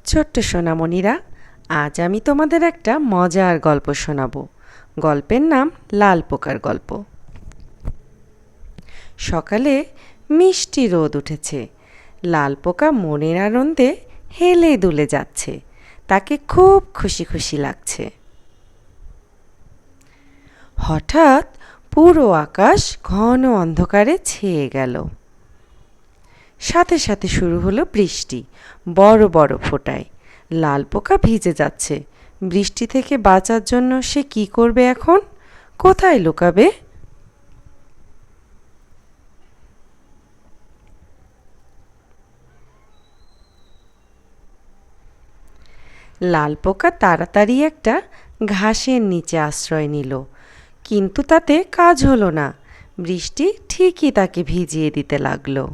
ছোট্ট সোনামণিরা, আজ আমি তোমাদের একটা মজার গল্প শোনাবো। গল্পের নাম লাল পোকার গল্প। সকালে মিষ্টি রোদ উঠেছে। লাল পোকা মনের আনন্দে হেলে দুলে যাচ্ছে। তাকে খুব খুশি খুশি লাগছে। হঠাৎ পুরো আকাশ ঘন অন্ধকারে ছেয়ে গেল। সাথে সাথে শুরু হলো বৃষ্টি, বড় বড় ফোঁটায়। লাল পোকা ভিজে যাচ্ছে। বৃষ্টি থেকে বাঁচার জন্য সে কি করবে এখন? কোথায় লুকাবে? লাল পোকা তাড়াতাড়ি একটা ঘাসের নিচে আশ্রয় নিল, কিন্তু তাতে কাজ হলো না। বৃষ্টি ঠিকই তাকে ভিজিয়ে দিতে লাগলো।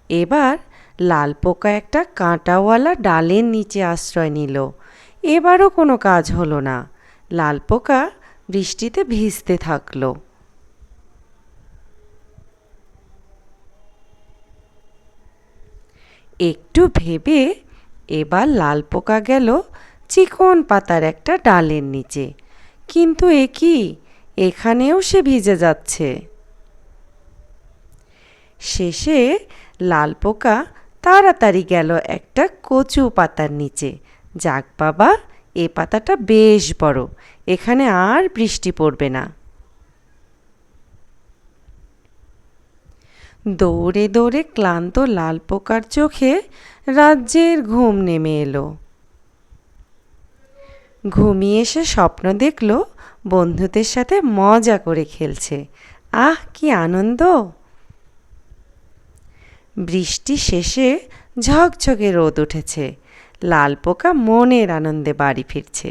এবার লাল পোকা একটা কাঁটাওয়ালা ডালের নিচে আশ্রয় নিল। এবারও কোনো কাজ হলো না। লাল পোকা বৃষ্টিতে ভিজতে থাকলো। একটু ভেবে এবার লাল পোকা গেল চিকন পাতার একটা ডালের নিচে। কিন্তু এ কি, এখানেও সে ভিজে যাচ্ছে। শেষে লাল পোকা তাড়াতাড়ি গেল একটা কচু পাতার নিচে। যাক বাবা, এ পাতাটা বেশ বড়, এখানে আর বৃষ্টি পড়বে না। দৌড়ে দৌড়ে ক্লান্ত লাল পোকার চোখে রাজ্যের ঘুম নেমে এলো। ঘুমিয়ে এসে স্বপ্ন দেখল বন্ধুদের সাথে মজা করে খেলছে। আহ, কি আনন্দ! বৃষ্টি শেষে ঝকঝকে রোদ উঠেছে। লাল পোকা মনের আনন্দে বাড়ি ফিরছে।